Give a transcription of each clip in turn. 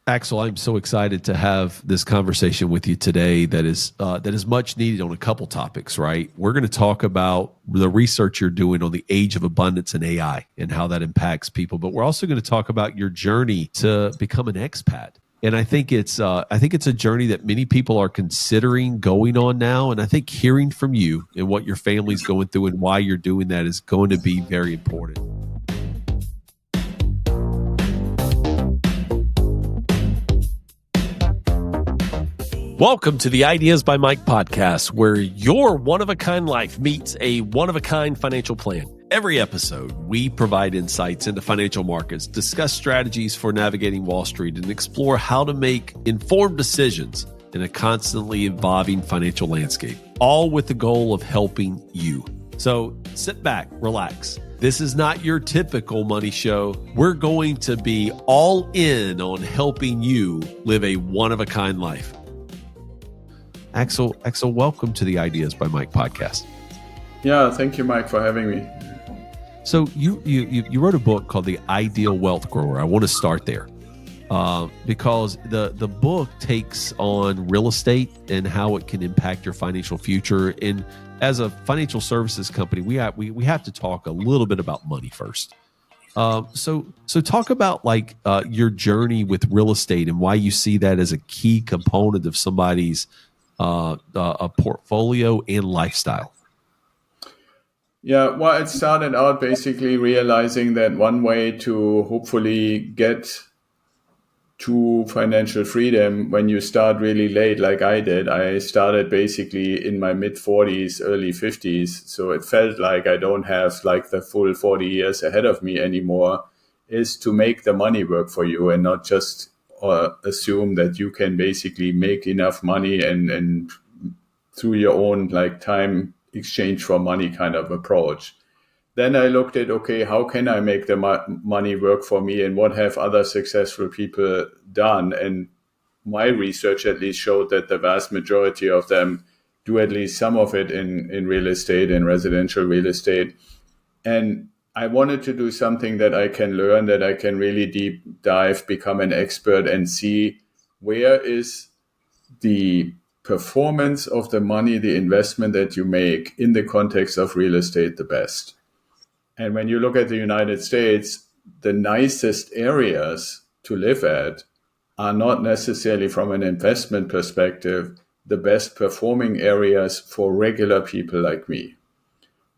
Axel, I'm so excited to have this conversation with you today that is much needed on a couple topics, right? We're going to talk about the research you're doing on the age of abundance and AI and how that impacts people, but we're also going to talk about your journey to become an expat. And I think it's a journey that many people are considering going on now. And I think hearing from you and what your family's going through and why you're doing that is going to be very important. Welcome to the Ideas by Mike podcast, where your one-of-a-kind life meets a one-of-a-kind financial plan. Every episode, we provide insights into financial markets, discuss strategies for navigating Wall Street, and explore how to make informed decisions in a constantly evolving financial landscape, all with the goal of helping you. So sit back, relax. This is not your typical money show. We're going to be all in on helping you live a one-of-a-kind life. Axel, welcome to the Ideas by Mike podcast. Yeah, thank you, Mike, for having me. So you wrote a book called The Ideal Wealth Grower. I want to start there because the book takes on real estate and how it can impact your financial future. And as a financial services company, we have to talk a little bit about money first. So talk about your journey with real estate and why you see that as a key component of somebody's a portfolio and lifestyle. Yeah, well, it started out basically realizing that one way to hopefully get to financial freedom when you start really late, like I did. I started basically in my mid-40s, early 50s. So it felt like I don't have like the full 40 years ahead of me anymore, is to make the money work for you and not just assume that you can basically make enough money and through your own like time exchange for money kind of approach. Then I looked at, okay, how can I make the money work for me and what have other successful people done? And my research at least showed that the vast majority of them do at least some of it in real estate and residential real estate. And I wanted to do something that I can learn, that I can really deep dive, become an expert and see where is the performance of the money, the investment that you make in the context of real estate the best. And when you look at the United States, the nicest areas to live at are not necessarily from an investment perspective the best performing areas for regular people like me.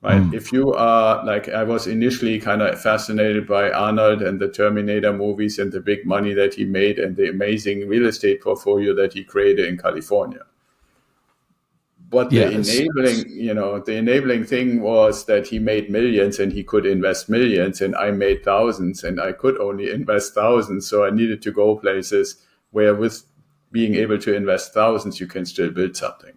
Right. If you are like, I was initially kind of fascinated by Arnold and the Terminator movies and the big money that he made and the amazing real estate portfolio that he created in California. But the enabling thing was that he made millions and he could invest millions, and I made thousands and I could only invest thousands. So I needed to go places where with being able to invest thousands, you can still build something.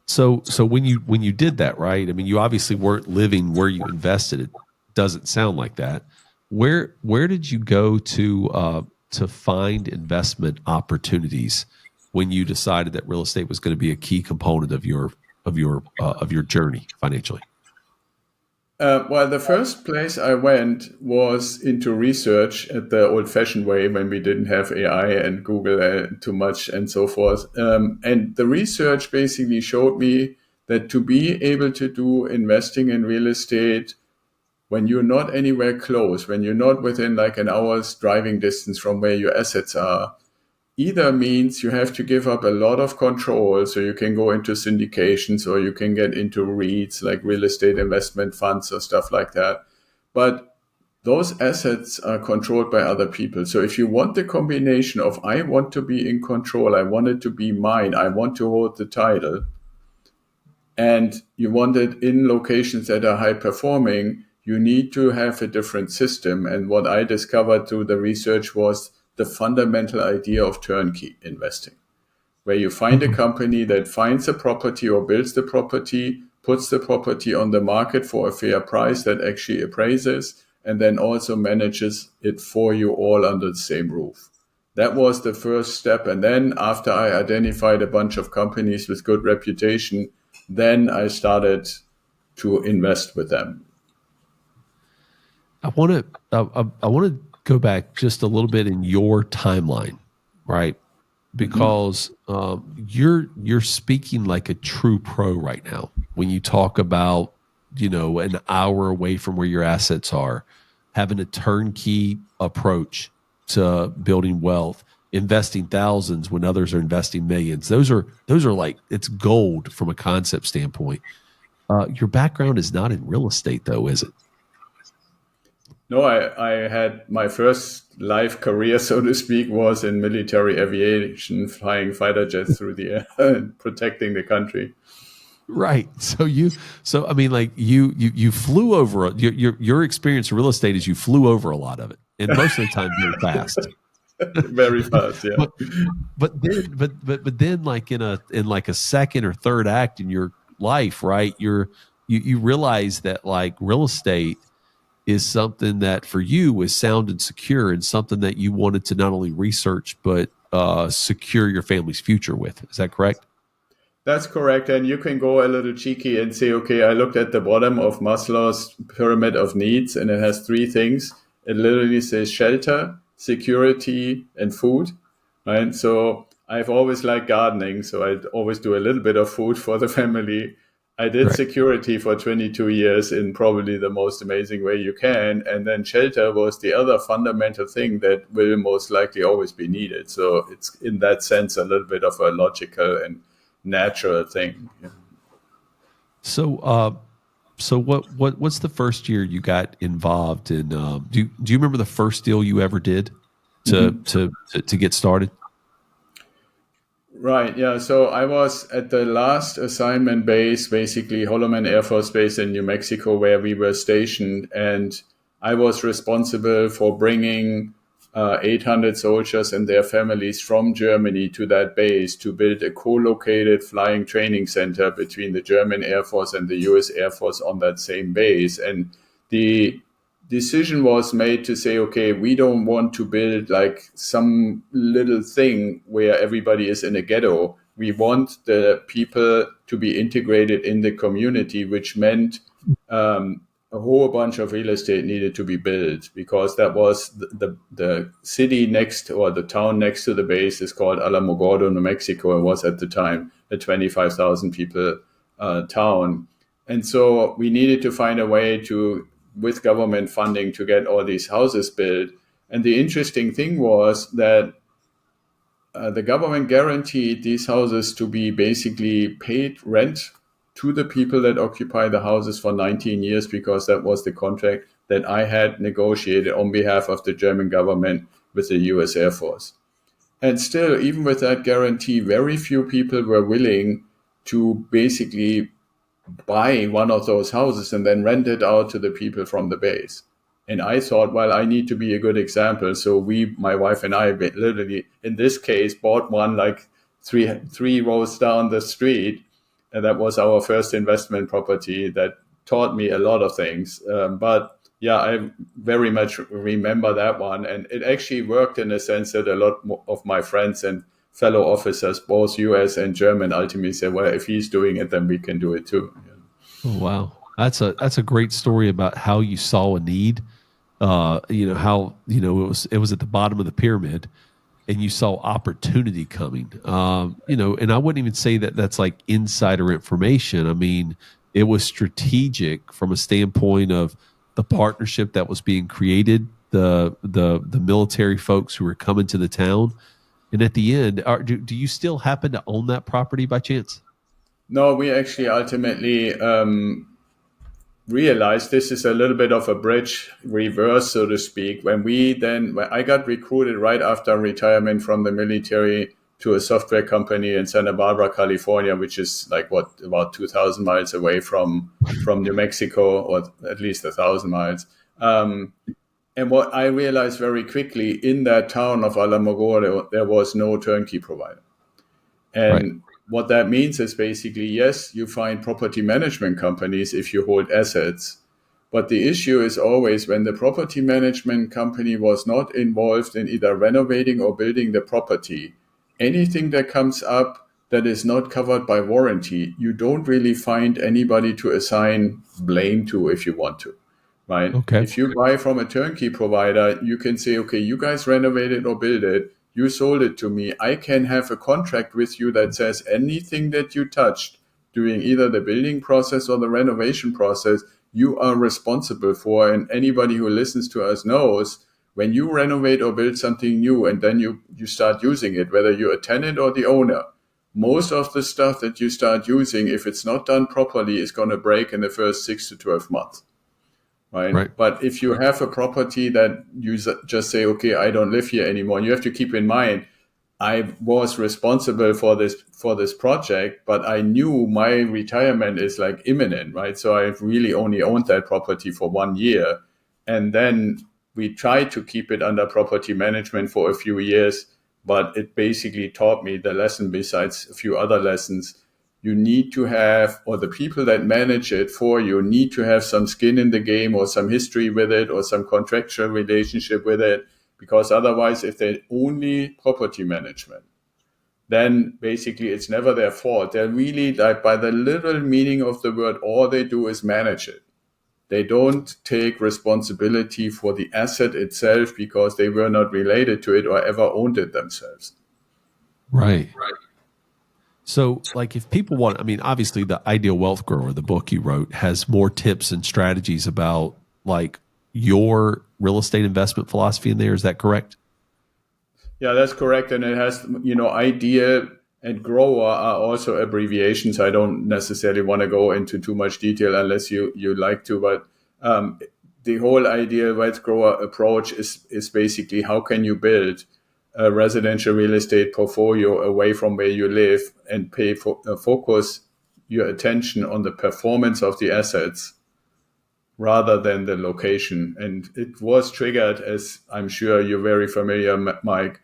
So when you did that, right? I mean, you obviously weren't living where you invested. It doesn't sound like that. Where did you go to find investment opportunities when you decided that real estate was going to be a key component of your journey financially? Well, the first place I went was into research at the old-fashioned way when we didn't have AI and Google too much and so forth. And the research basically showed me that to be able to do investing in real estate when you're not anywhere close, when you're not within like an hour's driving distance from where your assets are, either means you have to give up a lot of control, so you can go into syndications or you can get into REITs like real estate investment funds or stuff like that. But those assets are controlled by other people. So if you want the combination of I want to be in control, I want it to be mine, I want to hold the title, and you want it in locations that are high performing, you need to have a different system. And what I discovered through the research was the fundamental idea of turnkey investing, where you find a company that finds a property or builds the property, puts the property on the market for a fair price that actually appraises, and then also manages it for you all under the same roof. That was the first step. And then after I identified a bunch of companies with good reputation, then I started to invest with them. I want to go back just a little bit in your timeline, right? Because you're speaking like a true pro right now when you talk about, an hour away from where your assets are, having a turnkey approach to building wealth, investing thousands when others are investing millions. Those are like, it's gold from a concept standpoint. Your background is not in real estate, though, is it? No, I had my first life career, so to speak, was in military aviation, flying fighter jets through the air and protecting the country. Right. So I mean, like you flew over your experience in real estate is you flew over a lot of it, and most of the time very fast. Very fast, yeah. But then like in like a second or third act in your life, right? You realize that like real estate is something that for you was sound and secure, and something that you wanted to not only research but secure your family's future with. Is that correct? That's correct. And you can go a little cheeky and say, okay, I looked at the bottom of Maslow's pyramid of needs, and it has three things. It literally says shelter, security, and food. Right. So I've always liked gardening. So I always do a little bit of food for the family. I did Right. security for 22 years in probably the most amazing way you can. And then shelter was the other fundamental thing that will most likely always be needed. So it's in that sense a little bit of a logical and natural thing. Yeah. So what's the first year you got involved in? Do you remember the first deal you ever did to get started? Right. Yeah. So I was at the last assignment base, basically Holloman Air Force Base in New Mexico, where we were stationed, and I was responsible for bringing 800 soldiers and their families from Germany to that base to build a co-located flying training center between the German Air Force and the US Air Force on that same base. And the decision was made to say, okay, we don't want to build like some little thing where everybody is in a ghetto. We want the people to be integrated in the community, which meant a whole bunch of real estate needed to be built, because that was the city next, or the town next to the base is called Alamogordo, New Mexico, and was at the time a 25,000 people town. And so we needed to find a way to, with government funding, to get all these houses built. And the interesting thing was that the government guaranteed these houses to be basically paid rent to the people that occupy the houses for 19 years, because that was the contract that I had negotiated on behalf of the German government with the US Air Force. And still, even with that guarantee, very few people were willing to basically buy one of those houses and then rent it out to the people from the base. And I thought, well, I need to be a good example. So my wife and I, literally, in this case, bought one like three rows down the street. And that was our first investment property that taught me a lot of things. But yeah, I very much remember that one. And it actually worked in a sense that a lot of my friends and fellow officers, both US and German, ultimately said, well, if he's doing it, then we can do it too. Yeah. Oh, wow. That's a great story about how you saw a need. How it was at the bottom of the pyramid, and you saw opportunity coming. And I wouldn't even say that that's like insider information. I mean, it was strategic from a standpoint of the partnership that was being created, the military folks who were coming to the town, and at the end, do you still happen to own that property by chance? No, we actually ultimately realized this is a little bit of a bridge reverse, so to speak. When I got recruited right after retirement from the military to a software company in Santa Barbara, California, which is like about 2,000 miles away from New Mexico, or at least 1,000 miles. And what I realized very quickly, in that town of Alamogordo, there was no turnkey provider. Right. And what that means is basically, yes, you find property management companies if you hold assets. But the issue is always when the property management company was not involved in either renovating or building the property, anything that comes up that is not covered by warranty, you don't really find anybody to assign blame to if you want to. right? Okay. If you buy from a turnkey provider, you can say, okay, you guys renovate it or build it. You sold it to me. I can have a contract with you that says anything that you touched during either the building process or the renovation process, you are responsible for. And anybody who listens to us knows when you renovate or build something new and then you start using it, whether you're a tenant or the owner, most of the stuff that you start using, if it's not done properly, is going to break in the first 6 to 12 months. Right. But if you have a property that you just say, okay, I don't live here anymore, you have to keep in mind, I was responsible for this project, but I knew my retirement is like imminent, right? So I really only owned that property for 1 year. And then we tried to keep it under property management for a few years, but it basically taught me the lesson besides a few other lessons. You need to have, or the people that manage it for you need to have some skin in the game or some history with it or some contractual relationship with it, because otherwise, if they're only property management, then basically it's never their fault. They're really, like, by the literal meaning of the word, all they do is manage it. They don't take responsibility for the asset itself because they were not related to it or ever owned it themselves. Right. So, like, if people want, I mean, obviously, the Ideal Wealth Grower, the book you wrote, has more tips and strategies about like your real estate investment philosophy in there. Is that correct? Yeah, that's correct. And it has, idea and grower are also abbreviations. I don't necessarily want to go into too much detail unless you like to, but the whole idea wealth grower approach is basically how can you build a residential real estate portfolio away from where you live and focus your attention on the performance of the assets rather than the location. And it was triggered, as I'm sure you're very familiar, Mike.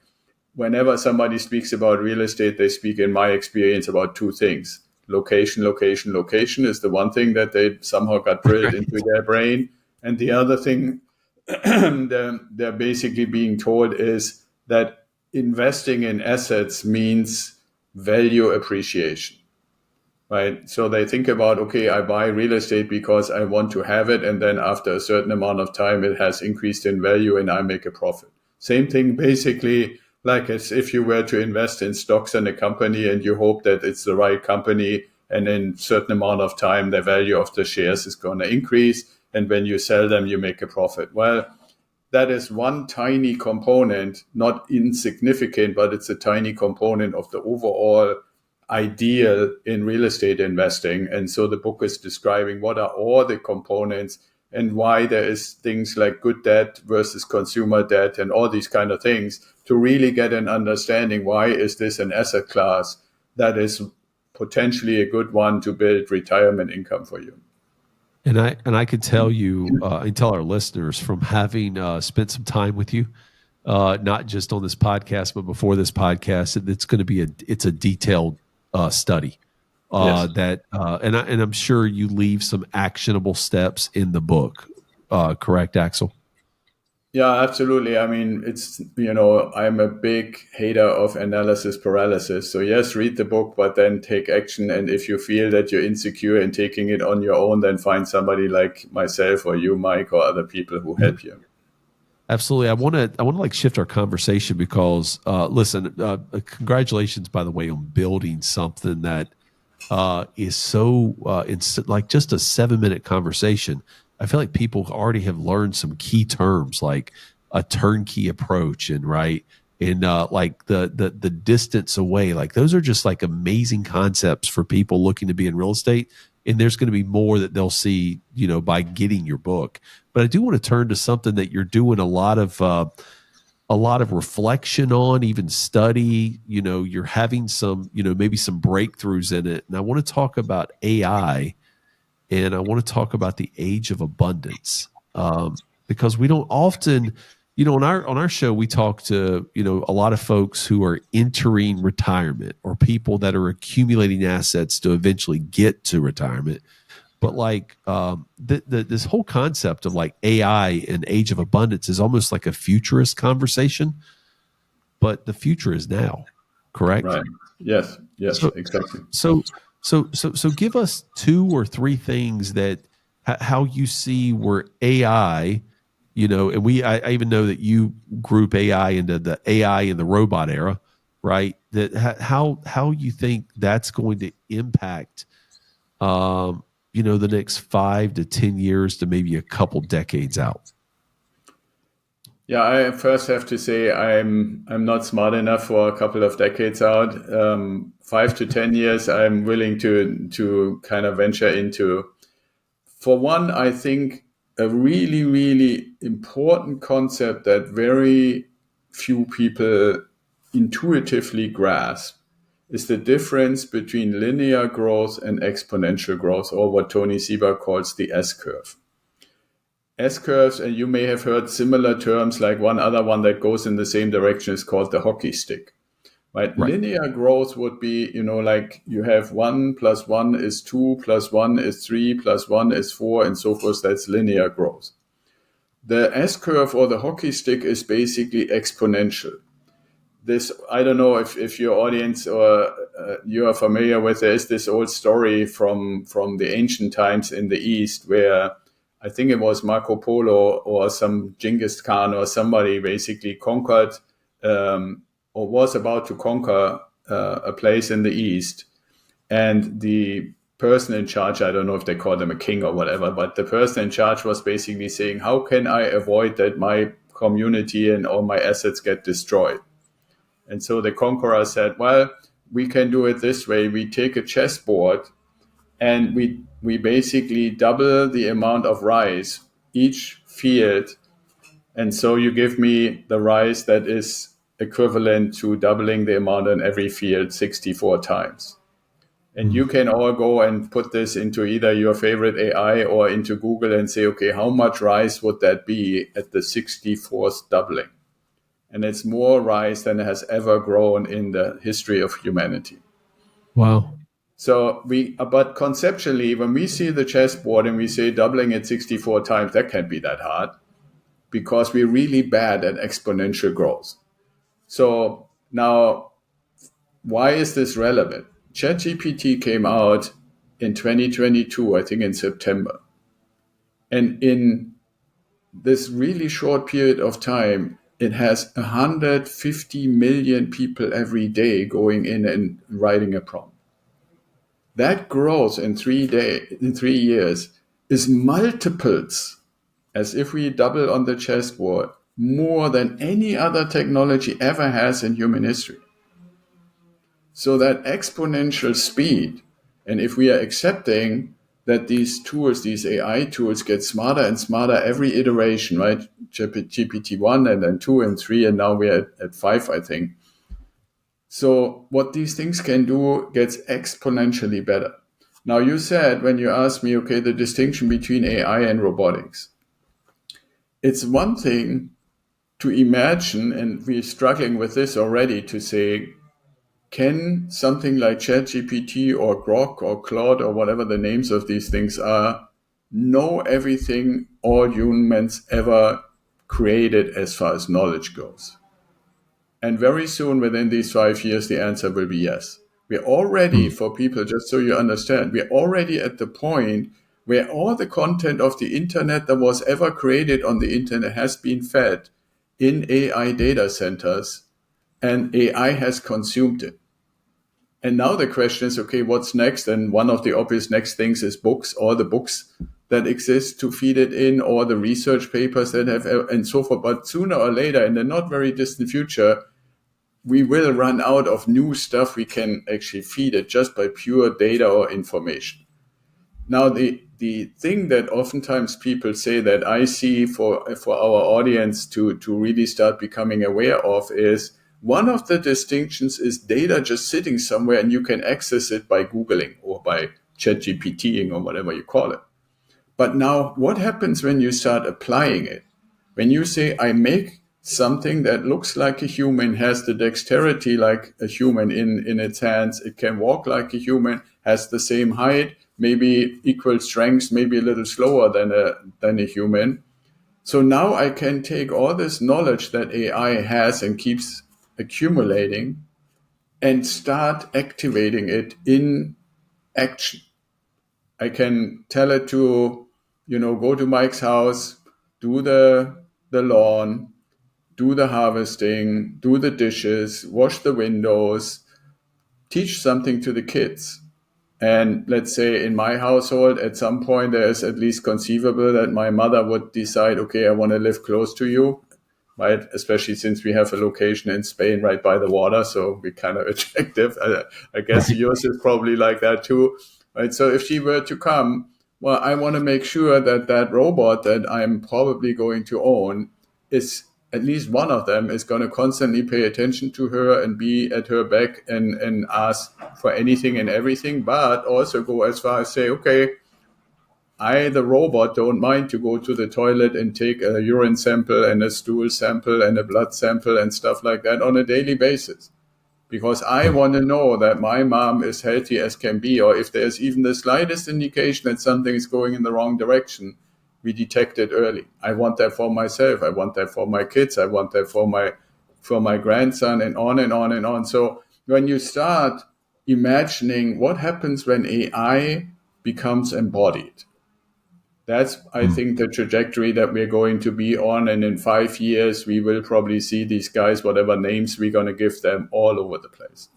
Whenever somebody speaks about real estate, they speak, in my experience, about two things. Location, location, location is the one thing that they somehow got drilled into their brain. And the other thing they're basically being told is that investing in assets means value appreciation, right? So they think about, okay, I buy real estate because I want to have it. And then after a certain amount of time, it has increased in value and I make a profit. Same thing, basically, like as if you were to invest in stocks in a company and you hope that it's the right company. And in a certain amount of time, the value of the shares is going to increase. And when you sell them, you make a profit. Well, that is one tiny component, not insignificant, but it's a tiny component of the overall ideal in real estate investing. And so the book is describing what are all the components and why there is things like good debt versus consumer debt and all these kind of things to really get an understanding. Why is this an asset class that is potentially a good one to build retirement income for you? And I could tell you, and tell our listeners, from having spent some time with you, not just on this podcast, but before this podcast, it's going to be it's a detailed study Yes. and I'm sure you leave some actionable steps in the book. Correct, Axel? Yeah, absolutely. I mean, I'm a big hater of analysis paralysis. So yes, read the book, but then take action. And if you feel that you're insecure in taking it on your own, then find somebody like myself or you, Mike, or other people who help you. Absolutely. I want to like shift our conversation because listen, congratulations, by the way, on building something that is so it's like just a 7-minute conversation. I feel like people already have learned some key terms like a turnkey approach and like the distance away. Like those are just like amazing concepts for people looking to be in real estate. And there's going to be more that they'll see, by getting your book. But I do want to turn to something that you're doing a lot of reflection on, even study. You're having some, maybe some breakthroughs in it. And I want to talk about AI, and I want to talk about the age of abundance, because we don't often, on our show, we talk to a lot of folks who are entering retirement or people that are accumulating assets to eventually get to retirement. But like this whole concept of like AI and age of abundance is almost like a futurist conversation, but the future is now, correct? Right. Yes. Yes. So, Exactly. so give us 2 or 3 things that how you see where AI, and I even know that you group AI into the AI and the robot era, right? That how you think that's going to impact, the next 5 to 10 years to maybe a couple decades out. Yeah, I first have to say I'm not smart enough for a couple of decades out. 5 to 10 years, I'm willing to kind of venture into. For one, I think a really, really important concept that very few people intuitively grasp is the difference between linear growth and exponential growth, or what Tony Seba calls the S curve. S curves, and you may have heard similar terms, like one other one that goes in the same direction is called the hockey stick. Right? Right. Linear growth would be, like you have 1 plus 1 is 2 plus 1 is 3 plus 1 is 4 and so forth. That's linear growth. The S curve or the hockey stick is basically exponential. This, I don't know if your audience or you are familiar with, there's this old story from the ancient times in the East where I think it was Marco Polo or some Genghis Khan or somebody basically conquered or was about to conquer a place in the East. And the person in charge, I don't know if they call them a king or whatever, but the person in charge was basically saying, how can I avoid that my community and all my assets get destroyed? And so the conqueror said, well, we can do it this way. We take a chessboard and we basically double the amount of rice each field. And so you give me the rice that is equivalent to doubling the amount on every field 64 times. And you can all go and put this into either your favorite AI or into Google and say, okay, how much rice would that be at the 64th doubling? And it's more rice than has ever grown in the history of humanity. Wow. So but conceptually, when we see the chessboard and we say doubling it 64 times, that can't be that hard because we're really bad at exponential growth. So now, why is this relevant? ChatGPT came out in 2022, I think in September. And in this really short period of time, it has 150 million people every day going in and writing a prompt. That growth in 3 years is multiples, as if we double on the chessboard, more than any other technology ever has in human history. So that exponential speed, and if we are accepting that these tools, these AI tools, get smarter and smarter every iteration, right? GPT-1 and then 2 and 3, and now we're at 5, I think. So what these things can do gets exponentially better. Now, you said when you asked me, okay, the distinction between AI and robotics. It's one thing to imagine, and we're struggling with this already, to say, can something like ChatGPT or Grok or Claude or whatever the names of these things are know everything all humans ever created as far as knowledge goes? And very soon, within these 5 years, the answer will be yes. We're already, for people, just so you understand, we're already at the point where all the content of the internet that was ever created on the internet has been fed in AI data centers, and AI has consumed it. And now the question is, okay, what's next? And one of the obvious next things is books, all the books that exist to feed it in, or the research papers that have, and so forth. But sooner or later, in the not very distant future, we will run out of new stuff we can actually feed it just by pure data or information. Now, the thing that oftentimes people say that I see for our audience to really start becoming aware of is, one of the distinctions is data just sitting somewhere and you can access it by Googling or by ChatGPTing or whatever you call it. But now, what happens when you start applying it? When you say, I make something that looks like a human, has the dexterity like a human in its hands, it can walk like a human, has the same height, maybe equal strength, maybe a little slower than a human. So now I can take all this knowledge that AI has and keeps accumulating and start activating it in action. I can tell it to go to Mike's house, do the lawn, do the harvesting, do the dishes, wash the windows, teach something to the kids. And let's say in my household, at some point, there is at least conceivable that my mother would decide, okay, I want to live close to you, right? Especially since we have a location in Spain right by the water. So we're kind of attractive. I guess Right. yours is probably like that too, right? So if she were to come, well, I want to make sure that that robot that I'm probably going to own is at least one of them is going to constantly pay attention to her and be at her back and ask for anything and everything, but also go as far as say, okay, I, the robot, don't mind to go to the toilet and take a urine sample and a stool sample and a blood sample and stuff like that on a daily basis. Because I want to know that my mom is healthy as can be, or if there's even the slightest indication that something is going in the wrong direction, we detect it early. I want that for myself. I want that for my kids. I want that for my grandson, and on and on and on. So when you start imagining what happens when AI becomes embodied, that's, I think, the trajectory that we're going to be on. And in 5 years, we will probably see these guys, whatever names we're going to give them, all over the place.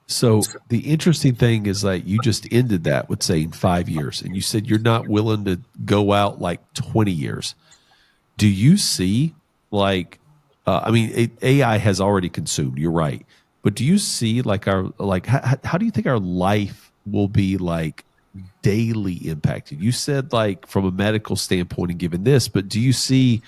So the interesting thing is like you just ended that with saying 5 years, and you said you're not willing to go out like 20 years. Do you see like, I mean, AI has already consumed, you're right. But do you see like how do you think our life will be like daily impacted? You said like from a medical standpoint and given this, but do you see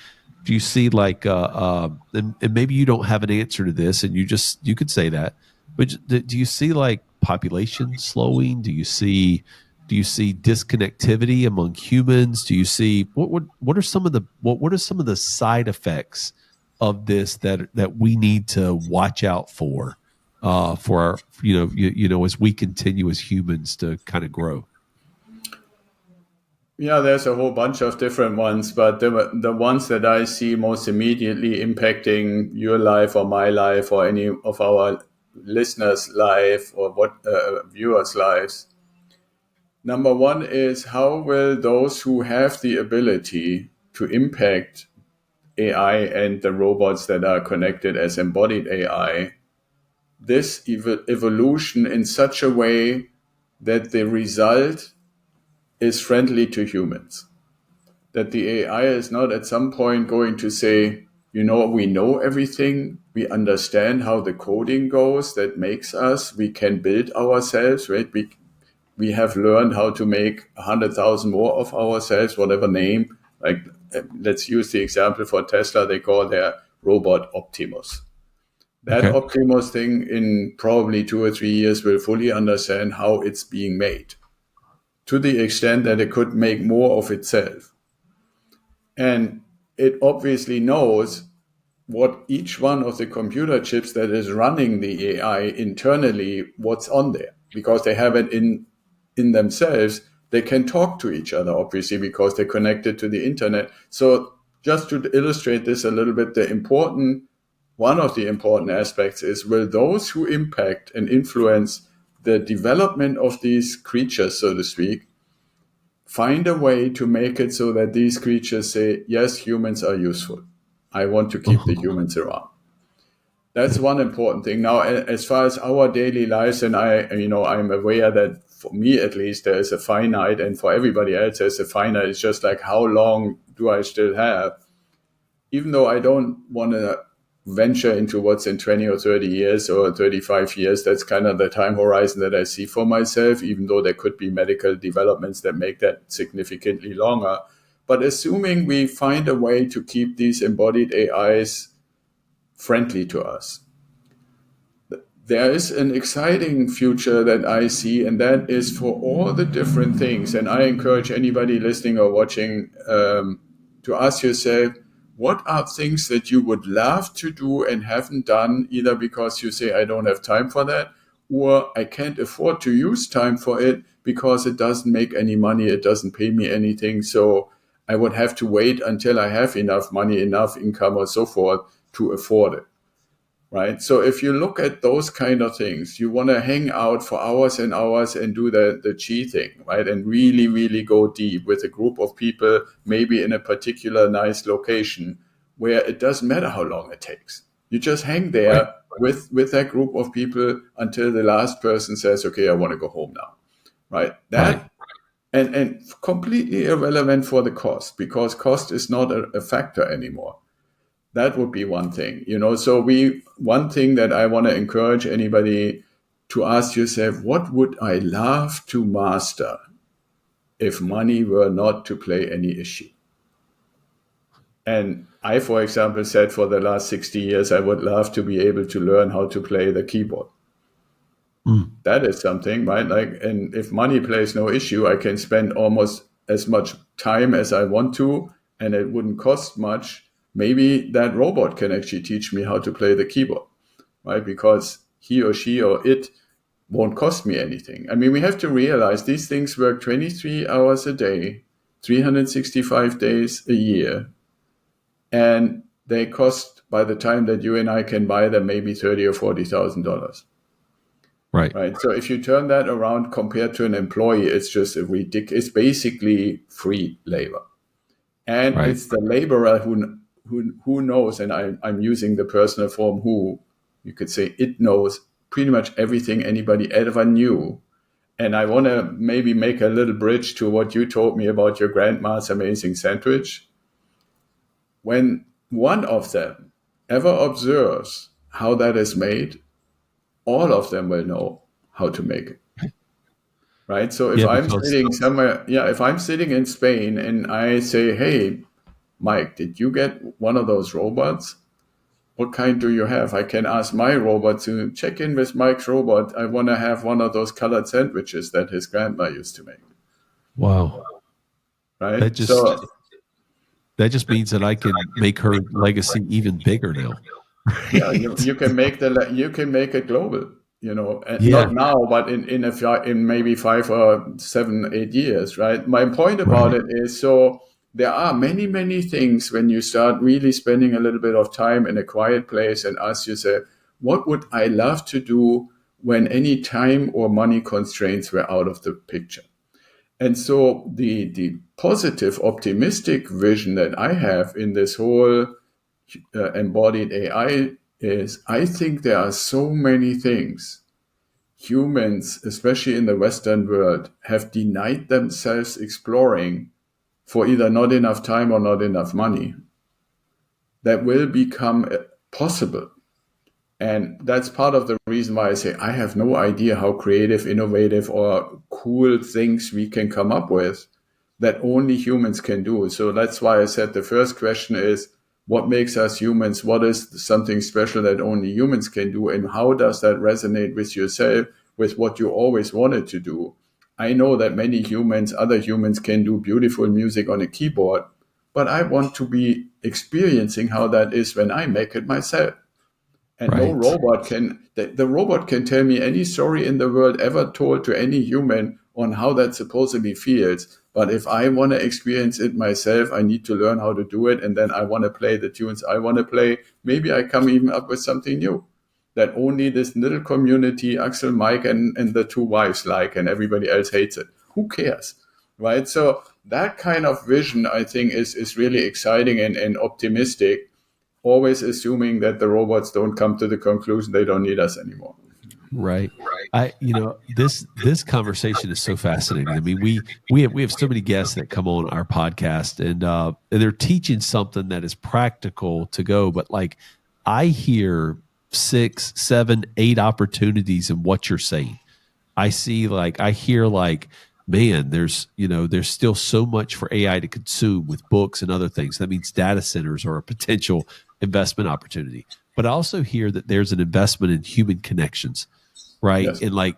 like and maybe you don't have an answer to this and you could say that, but do you see like population slowing? Do you see disconnectivity among humans? Do you see what are some of the what are some of the side effects of this that we need to watch out for our as we continue as humans to kind of grow? Yeah, there's a whole bunch of different ones, but the ones that I see most immediately impacting your life or my life or any of our listeners' life or what viewers' lives. Number one is, how will those who have the ability to impact AI and the robots that are connected as embodied AI, this evolution in such a way that the result is friendly to humans? That the AI is not at some point going to say, we know everything, we understand how the coding goes that makes us, we can build ourselves, right? We have learned how to make 100,000 more of ourselves, whatever name. Like, let's use the example for Tesla, they call their robot Optimus. That Okay. Optimus thing in probably 2 or 3 years will fully understand how it's being made, to the extent that it could make more of itself. And it obviously knows what each one of the computer chips that is running the AI internally, what's on there, because they have it in themselves. They can talk to each other, obviously, because they're connected to the internet. So just to illustrate this a little bit, one of the important aspects is, will those who impact and influence the development of these creatures, so to speak, find a way to make it so that these creatures say, yes, humans are useful. I want to keep the humans around. That's one important thing. Now, as far as our daily lives, and I'm aware that for me at least, there is a finite, and for everybody else, there's a finite. It's just like, how long do I still have? Even though I don't want to venture into what's in 20 or 30 years or 35 years, that's kind of the time horizon that I see for myself, even though there could be medical developments that make that significantly longer. But assuming we find a way to keep these embodied AIs friendly to us, there is an exciting future that I see, and that is for all the different things. And I encourage anybody listening or watching to ask yourself, what are things that you would love to do and haven't done, either because you say, I don't have time for that, or I can't afford to use time for it because it doesn't make any money, it doesn't pay me anything. So I would have to wait until I have enough money, enough income, or so forth to afford it. right? So if you look at those kind of things, you want to hang out for hours and hours and do the chi thing, right? And really, really go deep with a group of people, maybe in a particular nice location where it doesn't matter how long it takes. You just hang there with that group of people until the last person says, okay, I want to go home now, right? That and completely irrelevant for the cost, because cost is not a factor anymore. That would be one thing, So one thing that I want to encourage anybody to ask yourself: what would I love to master if money were not to play any issue? And I, for example, said for the last 60 years, I would love to be able to learn how to play the keyboard. That is something, right? And if money plays no issue, I can spend almost as much time as I want to, and it wouldn't cost much. Maybe that robot can actually teach me how to play the keyboard, right? Because he or she or it won't cost me anything. I mean, we have to realize these things work 23 hours a day, 365 days a year, and they cost, by the time that you and I can buy them, maybe $30,000 or $40,000. Right. So if you turn that around compared to an employee, it's just it's basically free labor. And it's the laborer who knows, and I'm using the personal form who, you could say it knows pretty much everything anybody ever knew. And I want to maybe make a little bridge to what you told me about your grandma's amazing sandwich. When one of them ever observes how that is made, all of them will know how to make it. Right? So if I'm sitting somewhere, if I'm sitting in Spain and I say, hey, Mike, did you get one of those robots? What kind do you have? I can ask my robot to check in with Mike's robot. I want to have one of those colored sandwiches that his grandma used to make. Wow. Right? That just means that I can make her legacy even bigger now. Yeah, you can make it global, not now, but in maybe 5 or 7, 8 years, right? My point about it is, so there are many, many things when you start really spending a little bit of time in a quiet place and ask yourself, what would I love to do when any time or money constraints were out of the picture? And so the positive, optimistic vision that I have in this whole embodied AI is, I think there are so many things humans, especially in the Western world, have denied themselves exploring for either not enough time or not enough money, that will become possible. And that's part of the reason why I say I have no idea how creative, innovative, or cool things we can come up with that only humans can do. So that's why I said the first question is, what makes us humans? What is something special that only humans can do? And how does that resonate with yourself, with what you always wanted to do? I know that many humans, other humans, can do beautiful music on a keyboard, but I want to be experiencing how that is when I make it myself. And no robot the robot can tell me any story in the world ever told to any human on how that supposedly feels. But if I want to experience it myself, I need to learn how to do it. And then I want to play the tunes I want to play. Maybe I come even up with something new that only this little community, Axel, Mike, and the two wives like, and everybody else hates it. Who cares? Right? So that kind of vision, I think, is really exciting and optimistic, always assuming that the robots don't come to the conclusion they don't need us anymore. Right. This conversation is so fascinating. I mean, we have so many guests that come on our podcast, and they're teaching something that is practical to go. But like, I hear 6, 7, 8 opportunities in what you're saying. I hear man, there's still so much for AI to consume with books and other things. That means data centers are a potential investment opportunity. But I also hear that there's an investment in human connections, right? Yes. And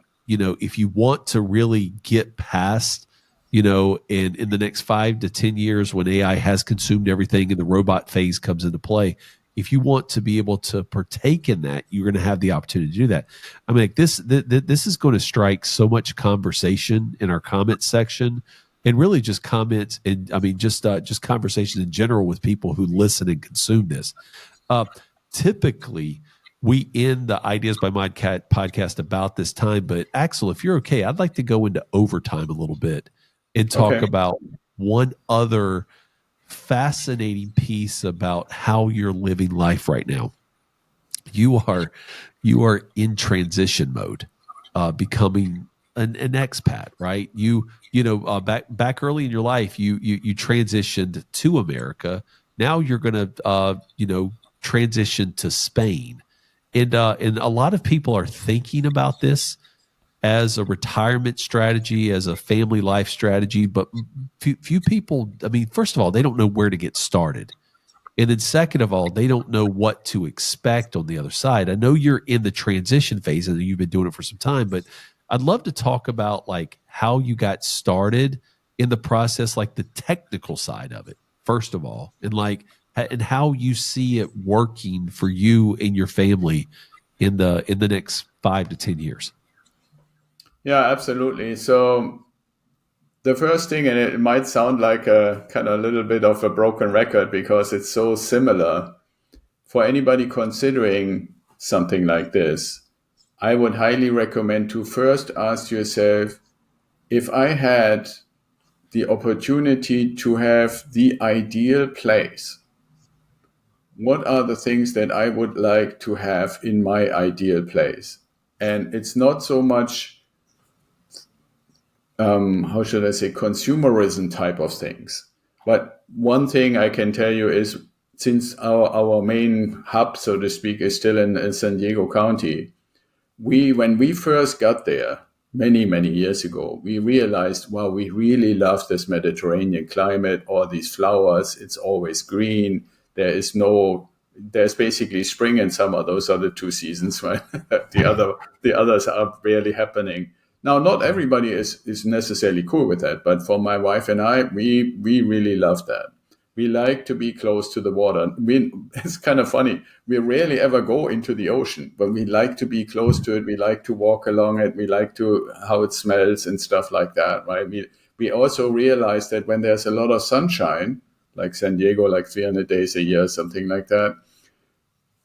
if you want to really get past, in the next 5 to 10 years when AI has consumed everything and the robot phase comes into play, if you want to be able to partake in that, you're going to have the opportunity to do that. I mean, this is going to strike so much conversation in our comment section, and really just comments, and I mean just conversation in general with people who listen and consume this. Typically, we end the Ideas by Mike podcast about this time. But Axel, if you're okay, I'd like to go into overtime a little bit and talk Okay. about one other fascinating piece about how you're living life right now. You are in transition mode, becoming an expat, right? Back early in your life, you transitioned to America. Now you're going to transition to Spain, and a lot of people are thinking about this as a retirement strategy, as a family life strategy, but few people. I mean, first of all, they don't know where to get started. And then second of all, they don't know what to expect on the other side. I know you're in the transition phase and you've been doing it for some time, but I'd love to talk about like how you got started in the process, like the technical side of it, first of all, and how you see it working for you and your family in the next 5 to 10 years. Yeah, absolutely. So the first thing, and it might sound like a kind of a little bit of a broken record because it's so similar, for anybody considering something like this, I would highly recommend to first ask yourself, if I had the opportunity to have the ideal place, what are the things that I would like to have in my ideal place? And it's not so much, how should I say, consumerism type of things. But one thing I can tell you is, since our main hub, so to speak, is still in San Diego County, when we first got there many years ago, we realized, wow, we really love this Mediterranean climate, all these flowers, it's always green. There's basically spring and summer. Those are the two seasons, right? The others are barely happening. Now, not everybody is necessarily cool with that, but for my wife and I, we really love that. We like to be close to the water. It's kind of funny. We rarely ever go into the ocean, but we like to be close to it. We like to walk along it. We like to how it smells and stuff like that, right? We also realize that when there's a lot of sunshine, like San Diego, like 300 days a year, something like that,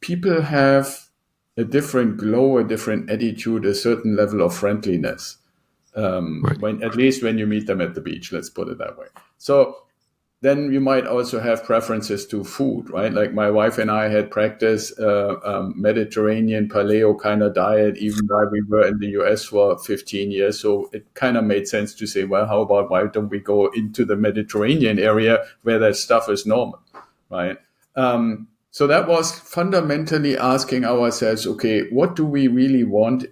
people have a different glow, a different attitude, a certain level of friendliness. Right. At least when you meet them at the beach, let's put it that way. So then you might also have preferences to food, right? Like my wife and I had practiced Mediterranean paleo kind of diet, even while we were in the US for 15 years. So it kind of made sense to say, well, how about why don't we go into the Mediterranean area where that stuff is normal, right? So that was fundamentally asking ourselves, okay, what do we really want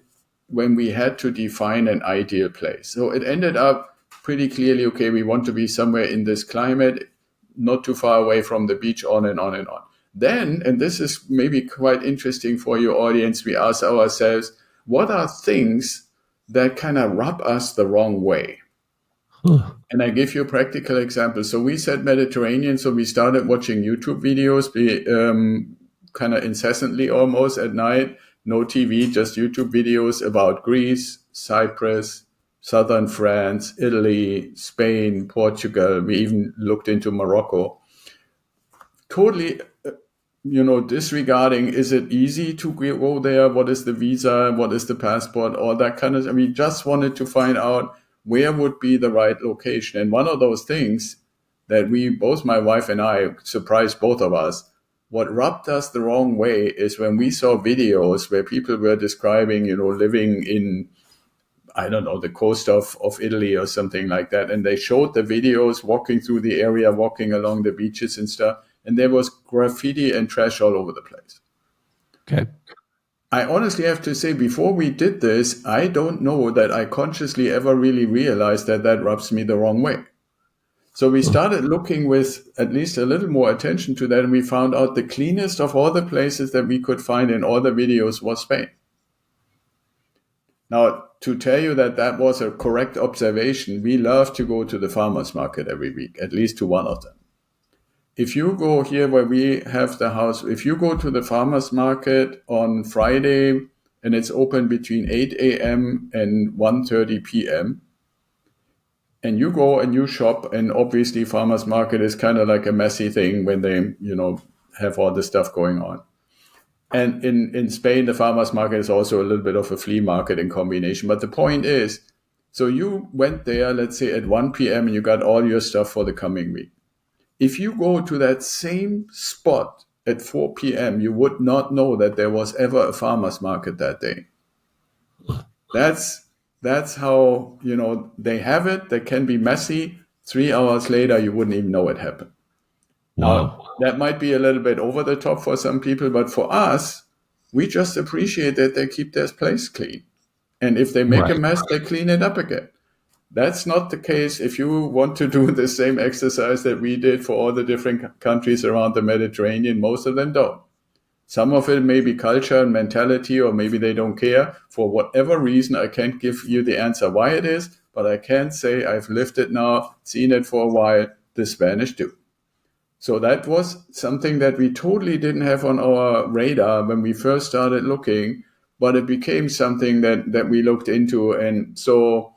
when we had to define an ideal place? So it ended up pretty clearly, okay, we want to be somewhere in this climate, not too far away from the beach, on and on and on. Then, and this is maybe quite interesting for your audience, we ask ourselves, what are things that kind of rub us the wrong way? Huh. And I give you a practical example. So we said Mediterranean, so we started watching YouTube videos, kind of incessantly almost at night. No TV, just YouTube videos about Greece, Cyprus, southern France, Italy, Spain, Portugal. We even looked into Morocco. Totally, disregarding, is it easy to go there? What is the visa? What is the passport? All that kind of, we just wanted to find out where would be the right location. And one of those things that both my wife and I, surprised both of us, what rubbed us the wrong way is when we saw videos where people were describing, living in, I don't know, the coast of Italy or something like that. And they showed the videos walking through the area, walking along the beaches and stuff. And there was graffiti and trash all over the place. Okay. I honestly have to say, before we did this, I don't know that I consciously ever really realized that rubs me the wrong way. So we started looking with at least a little more attention to that, and we found out the cleanest of all the places that we could find in all the videos was Spain. Now, to tell you that was a correct observation, we love to go to the farmer's market every week, at least to one of them. If you go here where we have the house, if you go to the farmer's market on Friday and it's open between 8 a.m. and 1:30 p.m., and you go and you shop, and obviously farmer's market is kind of like a messy thing when they, have all the stuff going on. And in Spain, the farmers market is also a little bit of a flea market in combination. But the point is, so you went there, let's say at 1 p.m. and you got all your stuff for the coming week. If you go to that same spot at 4 p.m., you would not know that there was ever a farmers market that day. That's how, they have it. They can be messy. 3 hours later, you wouldn't even know it happened. Wow. Now, that might be a little bit over the top for some people, but for us, we just appreciate that they keep their place clean. And if they make a mess, they clean it up again. That's not the case if you want to do the same exercise that we did for all the different countries around the Mediterranean. Most of them don't. Some of it may be culture and mentality, or maybe they don't care. For whatever reason, I can't give you the answer why it is, but I can say I've lived it now, seen it for a while. The Spanish do. So that was something that we totally didn't have on our radar when we first started looking, but it became something that we looked into. And so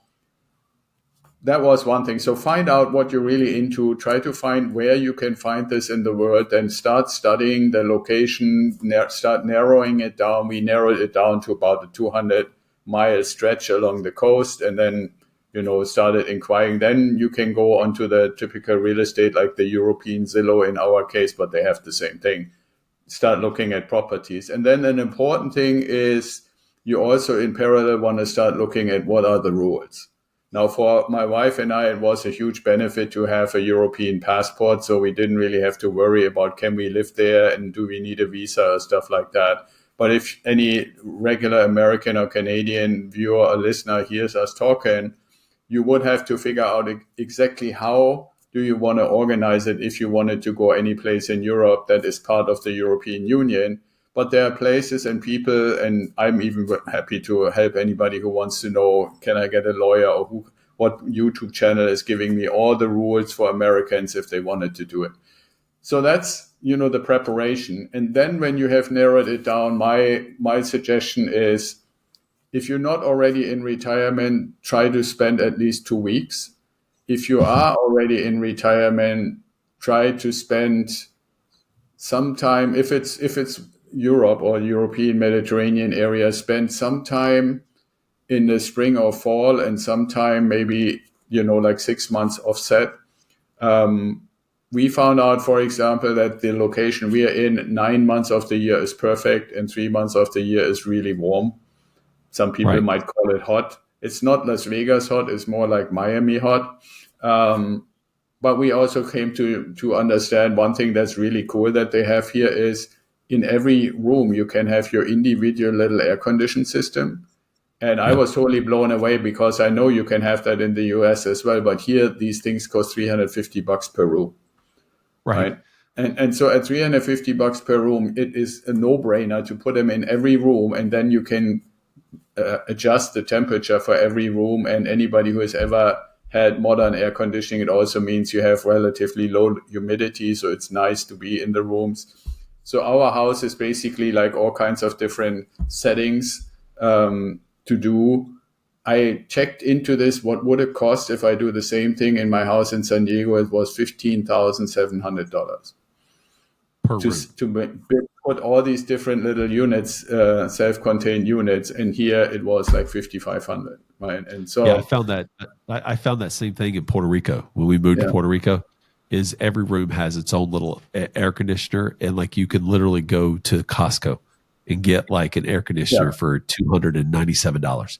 that was one thing. So find out what you're really into. Try to find where you can find this in the world, and start studying the location, start narrowing it down. We narrowed it down to about a 200-mile stretch along the coast, and then, started inquiring. Then you can go onto the typical real estate, like the European Zillow in our case, but they have the same thing. Start looking at properties. And then an important thing is you also in parallel want to start looking at what are the rules. Now, for my wife and I, it was a huge benefit to have a European passport, so we didn't really have to worry about can we live there and do we need a visa or stuff like that. But if any regular American or Canadian viewer or listener hears us talking, you would have to figure out exactly how do you want to organize it if you wanted to go any place in Europe that is part of the European Union. But there are places and people, and I'm even happy to help anybody who wants to know, can I get a lawyer, or what YouTube channel is giving me all the rules for Americans if they wanted to do it. So that's, the preparation. And then when you have narrowed it down, my suggestion is, if you're not already in retirement, try to spend at least 2 weeks. If you are already in retirement, try to spend some time, if it's Europe or European Mediterranean area, spend some time in the spring or fall, and sometime maybe, like 6 months offset. We found out, for example, that the location we are in 9 months of the year is perfect and 3 months of the year is really warm. Some people might call it hot. It's not Las Vegas hot, it's more like Miami hot. But we also came to understand one thing that's really cool that they have here is, in every room, you can have your individual little air conditioning system. And I was totally blown away, because I know you can have that in the US as well. But here, these things cost $350 per room. Right. And so at $350 per room, it is a no-brainer to put them in every room. And then you can adjust the temperature for every room. And anybody who has ever had modern air conditioning, it also means you have relatively low humidity. So it's nice to be in the rooms. So our house is basically like all kinds of different settings to do. I checked into this. What would it cost if I do the same thing in my house in San Diego? It was $15,700 to put all these different little units, self-contained units. And here it was like $5,500. Right. And so I found that same thing in Puerto Rico when we moved to Puerto Rico. Is every room has its own little air conditioner, and like you can literally go to Costco and get like an air conditioner for $297,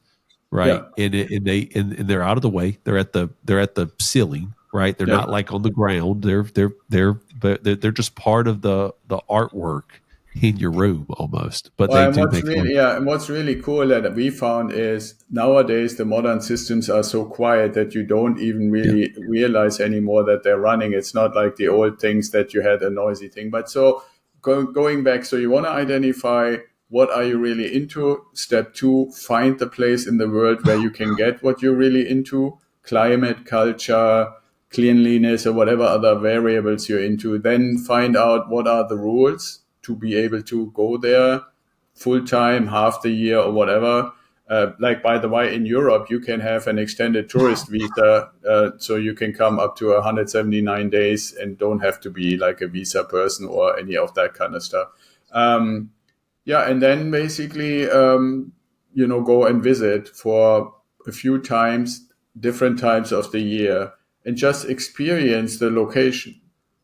right? And they're out of the way. They're at the ceiling, right? They're not like on the ground. They're just part of the artwork in your room almost. But and what's really cool that we found is nowadays the modern systems are so quiet that you don't even really realize anymore that they're running. It's not like the old things that you had a noisy thing. But so going back, so you want to identify what are you really into. Step 2, find the place in the world where you can get what you're really into, climate, culture, cleanliness, or whatever other variables you're into. Then find out what are the rules to be able to go there full time, half the year, or whatever. Like, by the way, in Europe, you can have an extended tourist visa, so you can come up to 179 days and don't have to be like a visa person or any of that kind of stuff. Yeah, and then basically, go and visit for a few times, different times of the year, and just experience the location,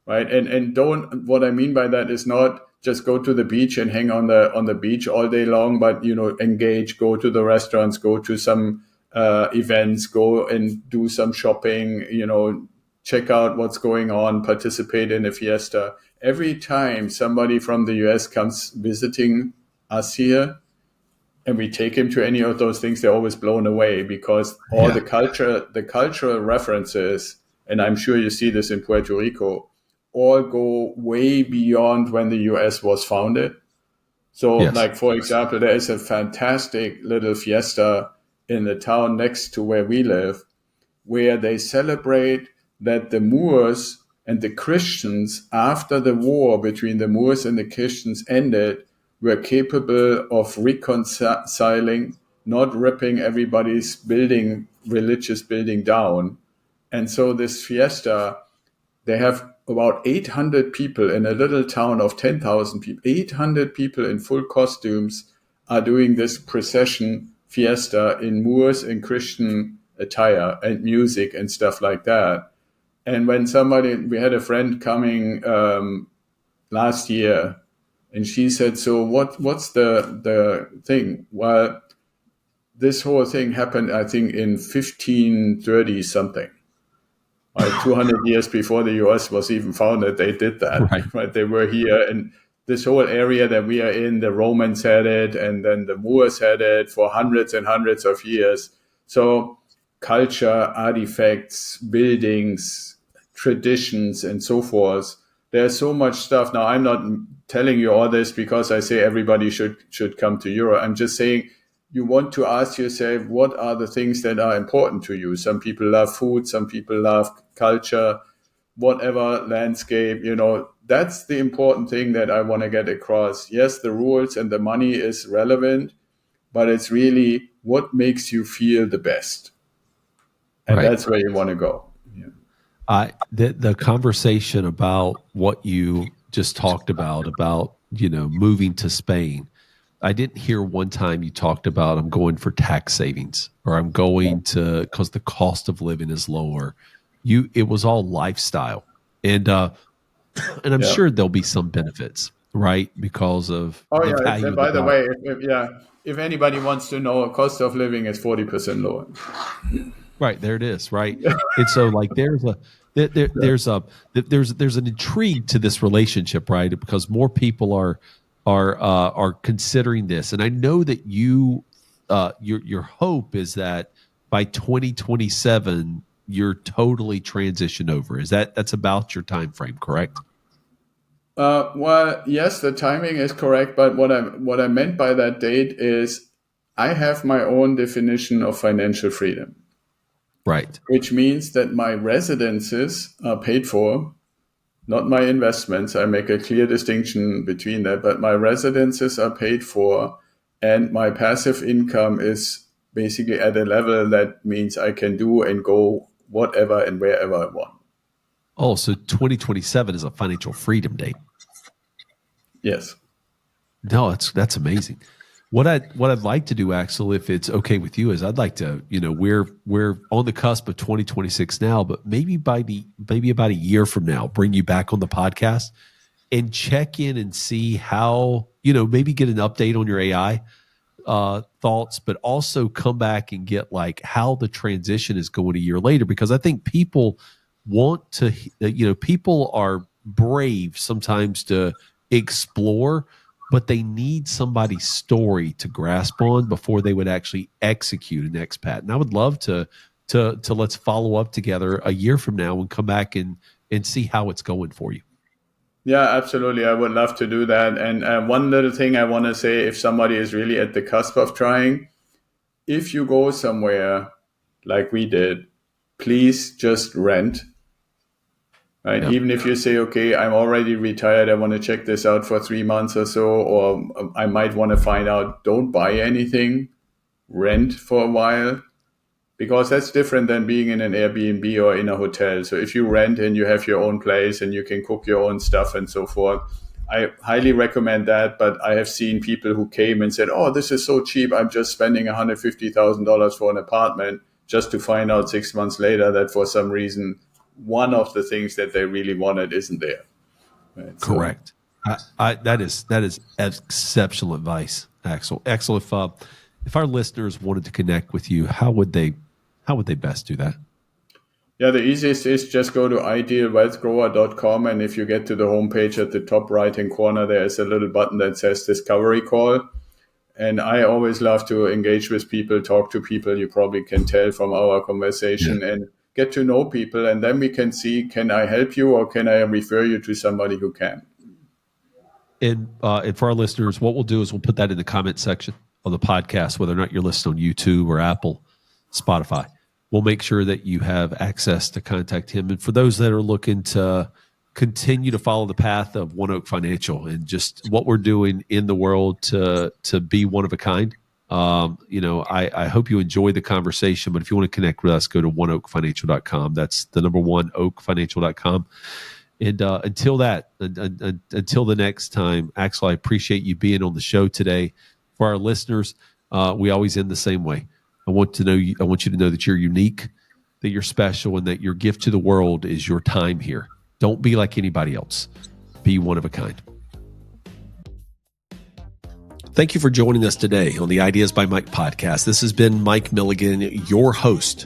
right? And don't. What I mean by that is not just go to the beach and hang on the beach all day long, but engage, go to the restaurants, go to some events, go and do some shopping, check out what's going on, participate in a fiesta. Every time somebody from the US comes visiting us here and we take him to any of those things, they're always blown away because all the cultural references, and I'm sure you see this in Puerto Rico, all go way beyond when the US was founded. So, like, for example, there is a fantastic little fiesta in the town next to where we live, where they celebrate that the Moors and the Christians, after the war between the Moors and the Christians ended, were capable of reconciling, not ripping everybody's religious building down. And so this fiesta, they have about 800 people in a little town of 10,000 people. 800 people in full costumes are doing this procession fiesta in Moors and Christian attire and music and stuff like that. And when we had a friend coming last year, and she said, "So what's the thing?" Well, this whole thing happened, I think, in 1530 something. 200 years before the US was even founded, they did that. Right? They were here, and this whole area that we are in, the Romans had it, and then the Moors had it for hundreds and hundreds of years. So culture, artifacts, buildings, traditions, and so forth. There's so much stuff. Now, I'm not telling you all this because I say everybody should come to Europe. I'm just saying you want to ask yourself, what are the things that are important to you? Some people love food, some people love culture, whatever, landscape, that's the important thing that I want to get across. Yes, the rules and the money is relevant, but it's really what makes you feel the best. And that's where you want to go. Yeah. The conversation about what you just talked about moving to Spain, I didn't hear one time you talked about I'm going for tax savings or I'm going to because the cost of living is lower. It was all lifestyle, and I'm sure there'll be some benefits, right? Because of the value. And by the way, if anybody wants to know, cost of living is 40% lower. Right, there it is. Right, and so like there's an intrigue to this relationship, right? Because more people are considering this, and I know that your hope is that by 2027 you're totally transitioned over. That's about your time frame, correct? Well, yes, the timing is correct, but what I meant by that date is I have my own definition of financial freedom. Right. Which means that my residences are paid for, not my investments. I make a clear distinction between that, but my residences are paid for and my passive income is basically at a level that means I can do and go whatever and wherever I want. Oh, so 2027 is a financial freedom date. Yes. No, that's amazing. What I'd like to do, Axel, if it's okay with you, is I'd like to, we're on the cusp of 2026 now, but maybe about a year from now, bring you back on the podcast and check in and see how, maybe get an update on your AI thoughts, but also come back and get like how the transition is going a year later, because I think people want to, people are brave sometimes to explore, but they need somebody's story to grasp on before they would actually execute an expat. And I would love to let's follow up together a year from now and come back and see how it's going for you. Yeah, absolutely. I would love to do that. And one little thing I want to say, if somebody is really at the cusp of trying, if you go somewhere like we did, please just rent. Right. Yep. Even if you say, okay, I'm already retired, I want to check this out for 3 months or so, or I might want to find out, don't buy anything, rent for a while, because that's different than being in an Airbnb or in a hotel. So if you rent and you have your own place and you can cook your own stuff and so forth, I highly recommend that. But I have seen people who came and said, "Oh, this is so cheap. I'm just spending $150,000 for an apartment," just to find out 6 months later that for some reason, one of the things that they really wanted isn't there. Right? Correct. That is exceptional advice, Axel. Axel, if our listeners wanted to connect with you, how would they best do that? Yeah, the easiest is just go to idealwealthgrower.com, and if you get to the homepage at the top right-hand corner, there is a little button that says Discovery Call. And I always love to engage with people, talk to people. You probably can tell from our conversation, and get to know people. And then we can see, can I help you or can I refer you to somebody who can? And for our listeners, what we'll do is we'll put that in the comment section of the podcast, whether or not you're listening on YouTube or Apple, Spotify. We'll make sure that you have access to contact him. And for those that are looking to continue to follow the path of One Oak Financial and just what we're doing in the world to be one of a kind, I hope you enjoy the conversation. But if you want to connect with us, go to oneoakfinancial.com. That's the number one, oakfinancial.com. And until the next time, Axel, I appreciate you being on the show today. For our listeners, we always end the same way. I want you to know that you're unique, that you're special, and that your gift to the world is your time here. Don't be like anybody else. Be one of a kind. Thank you for joining us today on the Ideas by Mike podcast. This has been Mike Milligan, your host,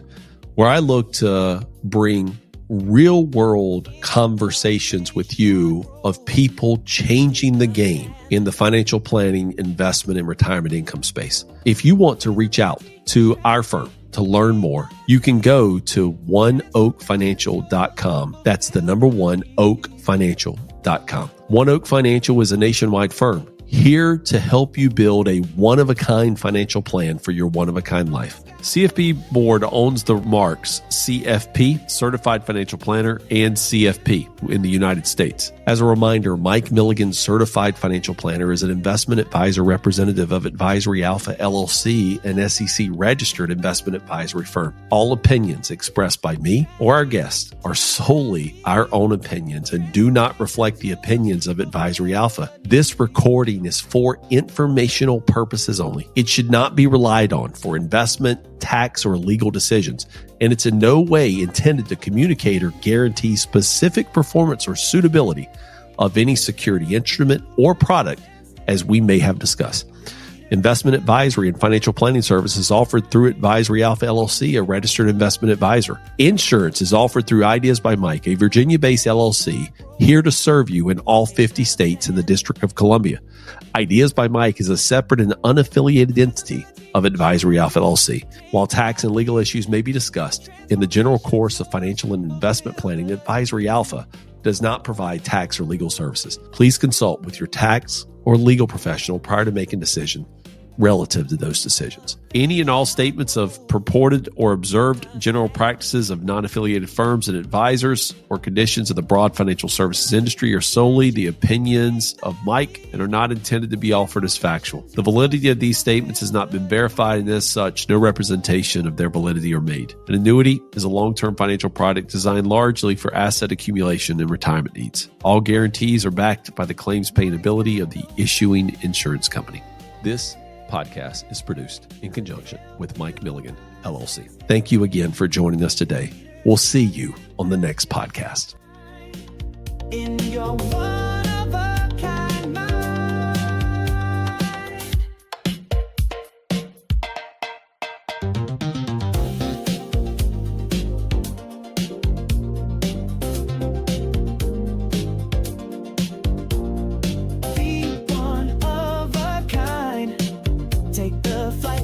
where I look to bring real world conversations with you of people changing the game in the financial planning, investment, and retirement income space. If you want to reach out to our firm to learn more, you can go to oneoakfinancial.com. That's the number one, oakfinancial.com. One Oak Financial is a nationwide firm here to help you build a one-of-a-kind financial plan for your one-of-a-kind life. CFP Board owns the marks CFP, Certified Financial Planner, and CFP in the United States. As a reminder, Mike Milligan's Certified Financial Planner is an investment advisor representative of Advisory Alpha LLC, an SEC-registered investment advisory firm. All opinions expressed by me or our guests are solely our own opinions and do not reflect the opinions of Advisory Alpha. This recording is for informational purposes only. It should not be relied on for investment, tax, or legal decisions, and it's in no way intended to communicate or guarantee specific performance or suitability of any security instrument or product, as we may have discussed. Investment advisory and financial planning services offered through Advisory Alpha LLC, a registered investment advisor. Insurance is offered through Ideas by Mike, a Virginia-based LLC, here to serve you in all 50 states and the District of Columbia. Ideas by Mike is a separate and unaffiliated entity of Advisory Alpha LLC. While tax and legal issues may be discussed in the general course of financial and investment planning, Advisory Alpha does not provide tax or legal services. Please consult with your tax or legal professional prior to making a decision relative to those decisions. Any and all statements of purported or observed general practices of non-affiliated firms and advisors or conditions of the broad financial services industry are solely the opinions of Mike and are not intended to be offered as factual. The validity of these statements has not been verified, and as such, no representation of their validity are made. An annuity is a long-term financial product designed largely for asset accumulation and retirement needs. All guarantees are backed by the claims paying ability of the issuing insurance company. This podcast is produced in conjunction with Mike Milligan, LLC. Thank you again for joining us today. We'll see you on the next podcast. In your one-of-a-kind mind. Be one of a kind. Take the flight.